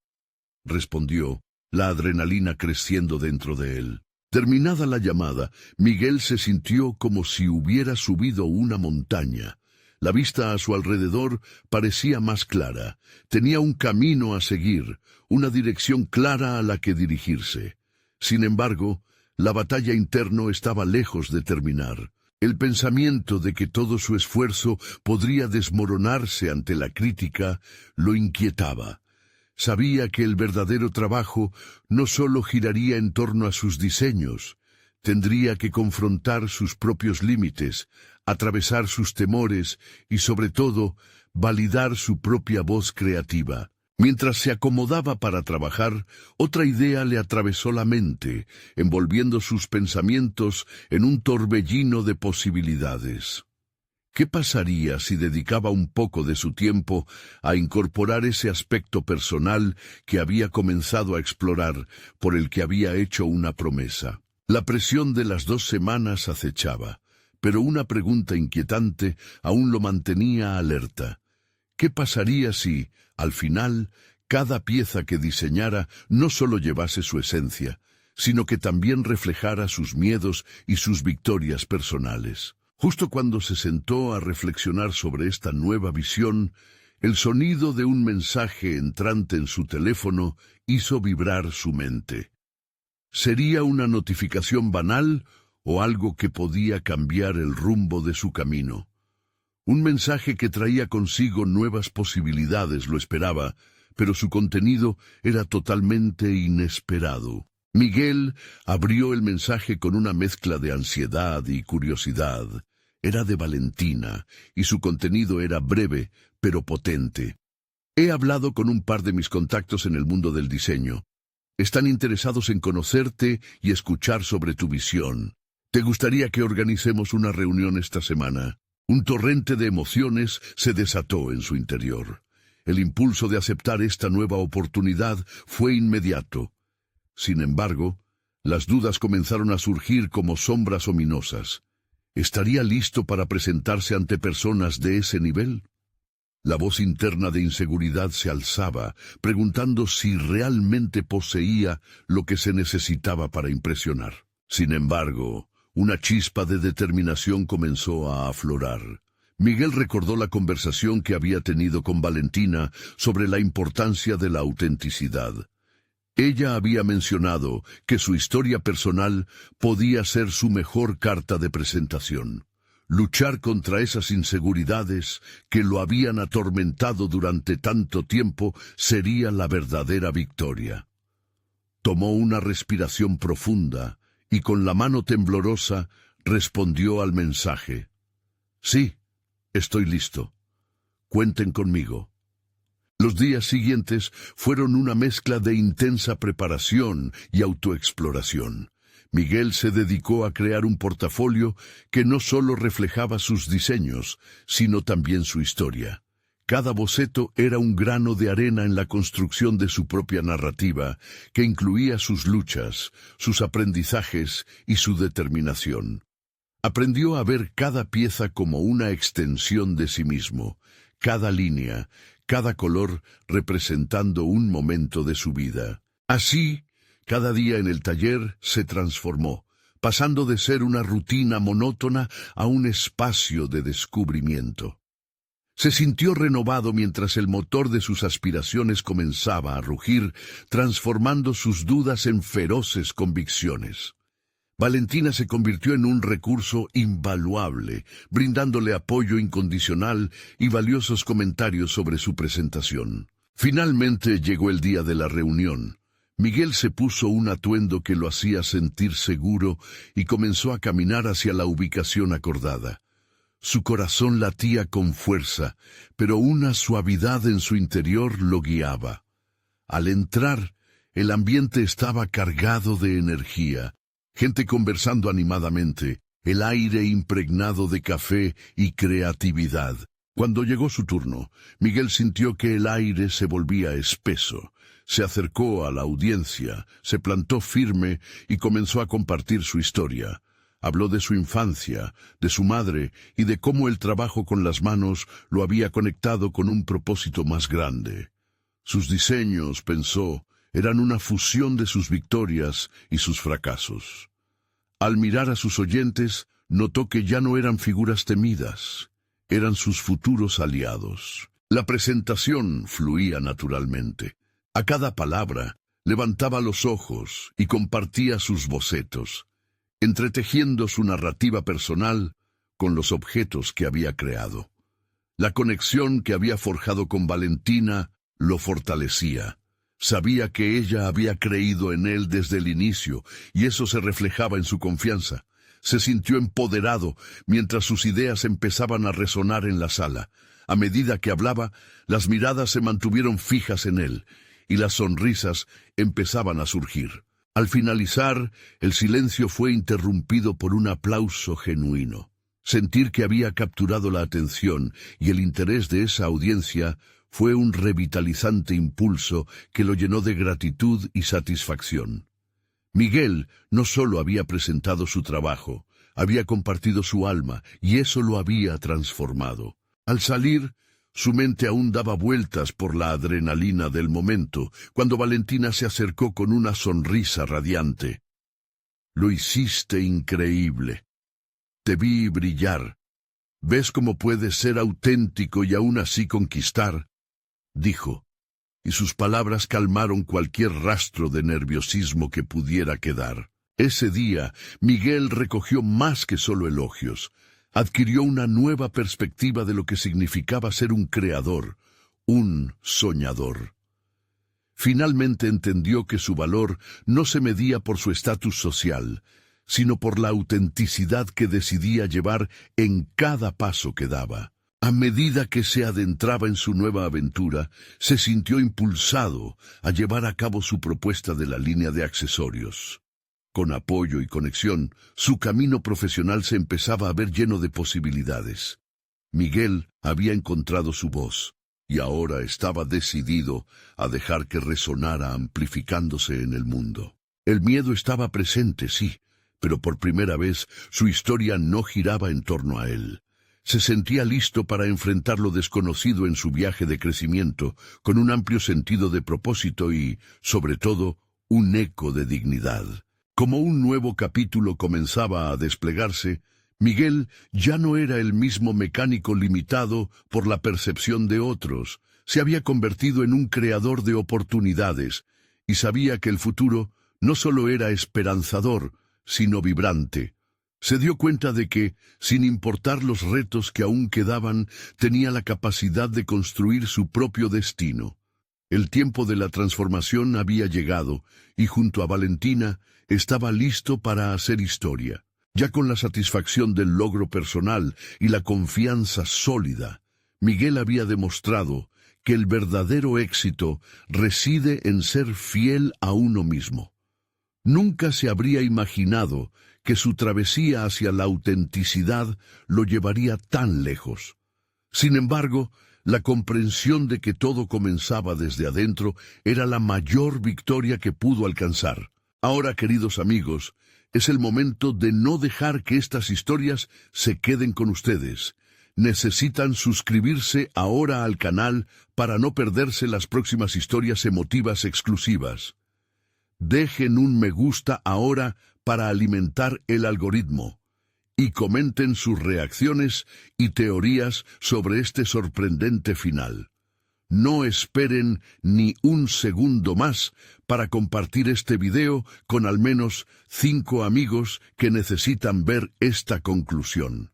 respondió, la adrenalina creciendo dentro de él. Terminada la llamada, Miguel se sintió como si hubiera subido una montaña. La vista a su alrededor parecía más clara. Tenía un camino a seguir, una dirección clara a la que dirigirse. Sin embargo, la batalla interna estaba lejos de terminar. El pensamiento de que todo su esfuerzo podría desmoronarse ante la crítica lo inquietaba. Sabía que el verdadero trabajo no solo giraría en torno a sus diseños, tendría que confrontar sus propios límites, atravesar sus temores y, sobre todo, validar su propia voz creativa. Mientras se acomodaba para trabajar, otra idea le atravesó la mente, envolviendo sus pensamientos en un torbellino de posibilidades. ¿Qué pasaría si dedicaba un poco de su tiempo a incorporar ese aspecto personal que había comenzado a explorar, por el que había hecho una promesa? La presión de las 2 semanas acechaba, pero una pregunta inquietante aún lo mantenía alerta. ¿Qué pasaría si, al final, cada pieza que diseñara no solo llevase su esencia, sino que también reflejara sus miedos y sus victorias personales? Justo cuando se sentó a reflexionar sobre esta nueva visión, el sonido de un mensaje entrante en su teléfono hizo vibrar su mente. ¿Sería una notificación banal o algo que podía cambiar el rumbo de su camino? Un mensaje que traía consigo nuevas posibilidades lo esperaba, pero su contenido era totalmente inesperado. Miguel abrió el mensaje con una mezcla de ansiedad y curiosidad. Era de Valentina, y su contenido era breve, pero potente. He hablado con un par de mis contactos en el mundo del diseño. Están interesados en conocerte y escuchar sobre tu visión. ¿Te gustaría que organicemos una reunión esta semana? Un torrente de emociones se desató en su interior. El impulso de aceptar esta nueva oportunidad fue inmediato. Sin embargo, las dudas comenzaron a surgir como sombras ominosas. ¿Estaría listo para presentarse ante personas de ese nivel? La voz interna de inseguridad se alzaba, preguntando si realmente poseía lo que se necesitaba para impresionar. Sin embargo, una chispa de determinación comenzó a aflorar. Miguel recordó la conversación que había tenido con Valentina sobre la importancia de la autenticidad. Ella había mencionado que su historia personal podía ser su mejor carta de presentación. Luchar contra esas inseguridades que lo habían atormentado durante tanto tiempo sería la verdadera victoria. Tomó una respiración profunda y con la mano temblorosa respondió al mensaje. Sí, estoy listo. Cuenten conmigo. Los días siguientes fueron una mezcla de intensa preparación y autoexploración. Miguel se dedicó a crear un portafolio que no solo reflejaba sus diseños, sino también su historia. Cada boceto era un grano de arena en la construcción de su propia narrativa, que incluía sus luchas, sus aprendizajes y su determinación. Aprendió a ver cada pieza como una extensión de sí mismo, cada línea, cada color representando un momento de su vida. Así, cada día en el taller se transformó, pasando de ser una rutina monótona a un espacio de descubrimiento. Se sintió renovado mientras el motor de sus aspiraciones comenzaba a rugir, transformando sus dudas en feroces convicciones. Valentina se convirtió en un recurso invaluable, brindándole apoyo incondicional y valiosos comentarios sobre su presentación. Finalmente llegó el día de la reunión. Miguel se puso un atuendo que lo hacía sentir seguro y comenzó a caminar hacia la ubicación acordada. Su corazón latía con fuerza, pero una suavidad en su interior lo guiaba. Al entrar, el ambiente estaba cargado de energía. Gente conversando animadamente, el aire impregnado de café y creatividad. Cuando llegó su turno, Miguel sintió que el aire se volvía espeso. Se acercó a la audiencia, se plantó firme y comenzó a compartir su historia. Habló de su infancia, de su madre y de cómo el trabajo con las manos lo había conectado con un propósito más grande. Sus diseños, pensó, eran una fusión de sus victorias y sus fracasos. Al mirar a sus oyentes, notó que ya no eran figuras temidas, eran sus futuros aliados. La presentación fluía naturalmente. A cada palabra, levantaba los ojos y compartía sus bocetos, entretejiendo su narrativa personal con los objetos que había creado. La conexión que había forjado con Valentina lo fortalecía. Sabía que ella había creído en él desde el inicio, y eso se reflejaba en su confianza. Se sintió empoderado mientras sus ideas empezaban a resonar en la sala. A medida que hablaba, las miradas se mantuvieron fijas en él, y las sonrisas empezaban a surgir. Al finalizar, el silencio fue interrumpido por un aplauso genuino. Sentir que había capturado la atención y el interés de esa audiencia fue un revitalizante impulso que lo llenó de gratitud y satisfacción. Miguel no solo había presentado su trabajo, había compartido su alma, y eso lo había transformado. Al salir, su mente aún daba vueltas por la adrenalina del momento, cuando Valentina se acercó con una sonrisa radiante. «Lo hiciste increíble. Te vi brillar. ¿Ves cómo puedes ser auténtico y aún así conquistar?», dijo, y sus palabras calmaron cualquier rastro de nerviosismo que pudiera quedar. Ese día, Miguel recogió más que solo elogios. Adquirió una nueva perspectiva de lo que significaba ser un creador, un soñador. Finalmente entendió que su valor no se medía por su estatus social, sino por la autenticidad que decidía llevar en cada paso que daba. A medida que se adentraba en su nueva aventura, se sintió impulsado a llevar a cabo su propuesta de la línea de accesorios. Con apoyo y conexión, su camino profesional se empezaba a ver lleno de posibilidades. Miguel había encontrado su voz, y ahora estaba decidido a dejar que resonara amplificándose en el mundo. El miedo estaba presente, sí, pero por primera vez su historia no giraba en torno a él. Se sentía listo para enfrentar lo desconocido en su viaje de crecimiento, con un amplio sentido de propósito y, sobre todo, un eco de dignidad. Como un nuevo capítulo comenzaba a desplegarse, Miguel ya no era el mismo mecánico limitado por la percepción de otros. Se había convertido en un creador de oportunidades, y sabía que el futuro no solo era esperanzador, sino vibrante. Se dio cuenta de que, sin importar los retos que aún quedaban, tenía la capacidad de construir su propio destino. El tiempo de la transformación había llegado, y junto a Valentina estaba listo para hacer historia. Ya con la satisfacción del logro personal y la confianza sólida, Miguel había demostrado que el verdadero éxito reside en ser fiel a uno mismo. Nunca se habría imaginado que su travesía hacia la autenticidad lo llevaría tan lejos. Sin embargo, la comprensión de que todo comenzaba desde adentro era la mayor victoria que pudo alcanzar. Ahora, queridos amigos, es el momento de no dejar que estas historias se queden con ustedes. Necesitan suscribirse ahora al canal para no perderse las próximas historias emotivas exclusivas. Dejen un me gusta ahora para alimentar el algoritmo y comenten sus reacciones y teorías sobre este sorprendente final. No esperen ni un segundo más para compartir este video con al menos 5 amigos que necesitan ver esta conclusión.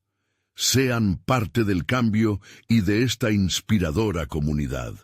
Sean parte del cambio y de esta inspiradora comunidad.